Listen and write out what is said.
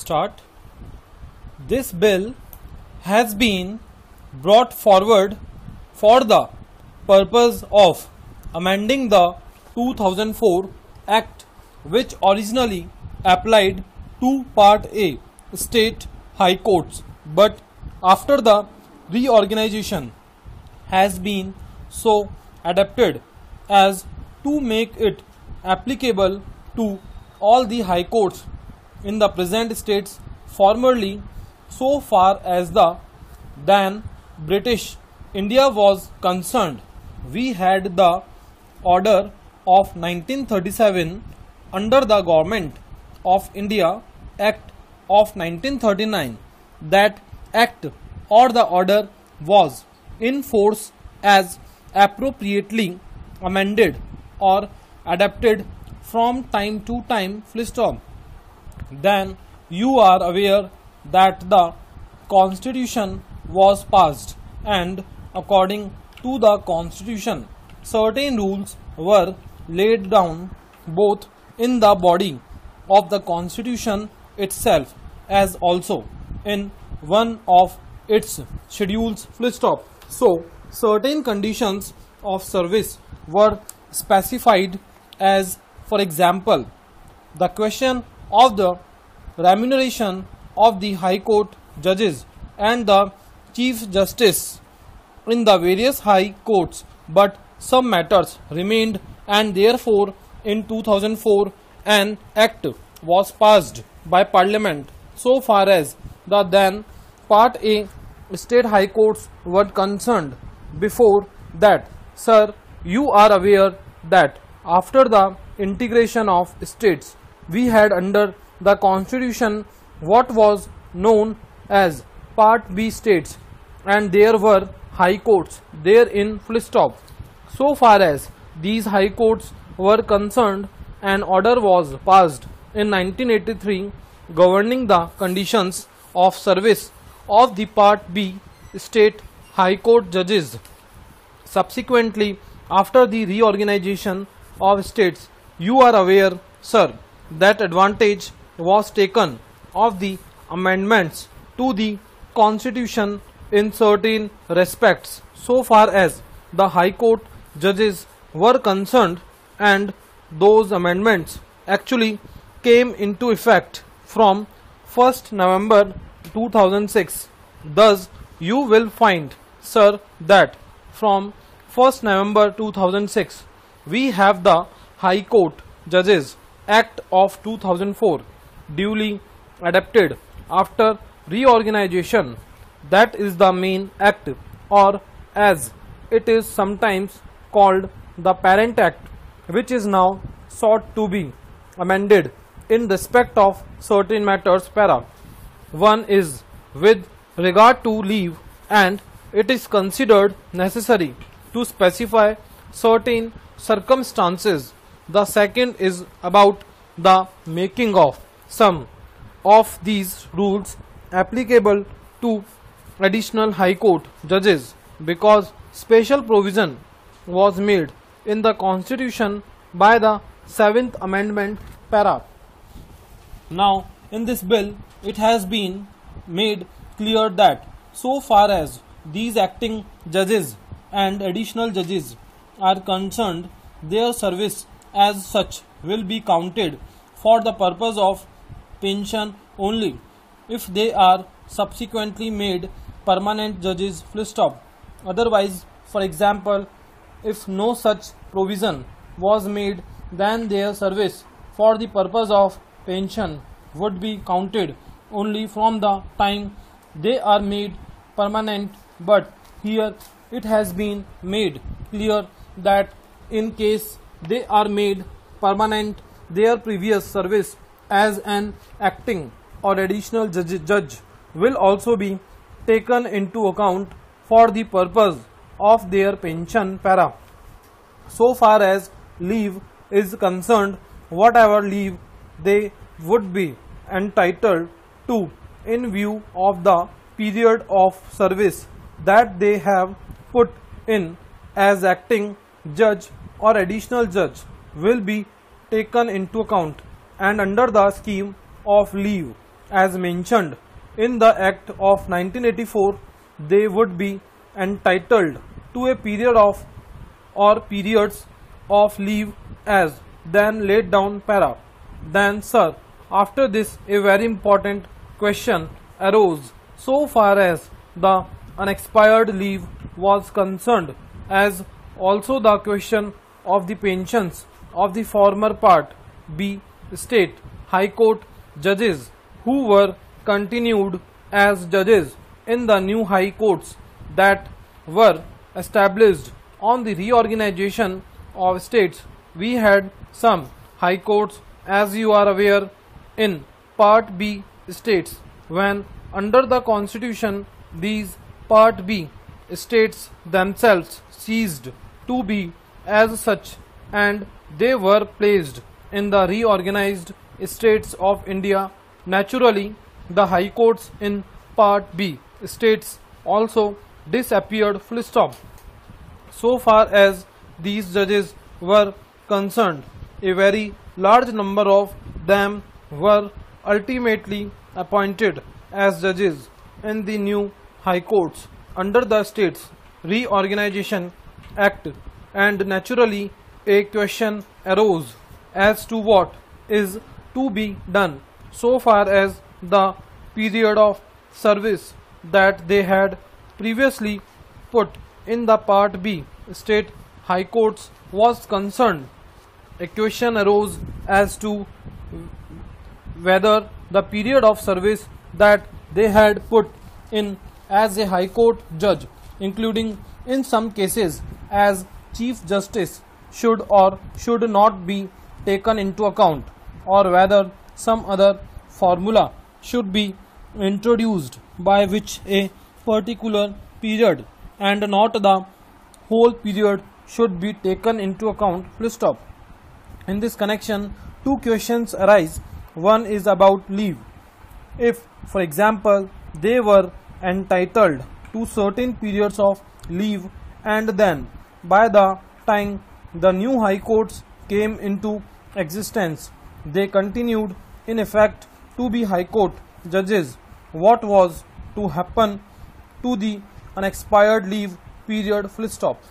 start. This bill has been brought forward for the purpose of amending the 2004 Act, which originally applied to Part A state high courts, but after the reorganization has been so adapted as to make it applicable to all the high courts in the present states formerly. So far as the then British India was concerned, we had the Order of 1937 under the Government of India Act of 1939. That act or the order was in force as appropriately amended or adapted from time to time. Then you are aware that the Constitution was passed, and according to the Constitution certain rules were laid down both in the body of the Constitution itself as also in one of its schedules. So certain conditions of service were specified, as for example the question of the remuneration of the High Court judges and the Chief Justice in the various high courts, but some matters remained, and therefore in 2004 an act was passed by Parliament so far as the then Part A state high courts were concerned. Before that, sir, you are aware that after the integration of states, we had under the Constitution what was known as Part B states, and there were high courts therein. So far as these high courts were concerned, an order was passed in 1983 governing the conditions of service of the Part B state high court judges. Subsequently, after the reorganization of states, you are aware, sir, that advantage was taken of the amendments to the Constitution in certain respects so far as the High Court judges were concerned, and those amendments actually came into effect from 1st November 2006. Thus, you will find, sir, that from 1st November 2006 we have the High Court Judges Act of 2004 duly adapted after reorganization. That is the main act, or as it is sometimes called the Parent Act, which is now sought to be amended in respect of certain matters. Para 1 is with regard to leave, and it is considered necessary to specify certain circumstances. The second is about the making of some of these rules applicable to additional high court judges, because special provision was made in the Constitution by the 7th Amendment. Para. Now, in this bill, it has been made clear that so far as these acting judges and additional judges are concerned, their service as such will be counted for the purpose of pension only if they are subsequently made permanent judges. Otherwise, for example, if no such provision was made, then their service for the purpose of pension would be counted only from the time they are made permanent. But here it has been made clear that in case they are made permanent, their previous service as an acting or additional judge will also be taken into account for the purpose of their pension. Para. So far as leave is concerned, whatever leave they would be entitled to in view of the period of service that they have put in as acting judge or additional judge will be taken into account, and under the scheme of leave as mentioned in the Act of 1984, they would be entitled to a period of or periods of leave as then laid down para. Then sir, after this a very important question arose so far as the unexpired leave was concerned, as also the question of the pensions of the former part B state High Court judges who were continued as judges in the new High Courts that were established on the reorganization of states. We had some High Courts, as you are aware, in Part B states, when under the Constitution these Part B states themselves ceased to be as such, and they were placed in the reorganized states of India. Naturally, the High Courts in Part B states also disappeared full stop. So far as these judges were concerned, a very large number of them were ultimately appointed as judges in the new High Courts under the States Reorganization Act, and naturally a question arose as to what is to be done so far as the period of service that they had previously put in the Part B state High Courts was concerned. A question arose as to whether the period of service that they had put in as a High Court judge, including in some cases as Chief Justice, should or should not be taken into account, or whether some other formula should be introduced by which a particular period and not the whole period should be taken into account. Full stop. In this connection, two questions arise. One is about leave. If, for example, they were entitled to certain periods of leave, and then by the time the new High Courts came into existence, they continued in effect to be High Court judges, what was to happen to the unexpired leave period? Full stop.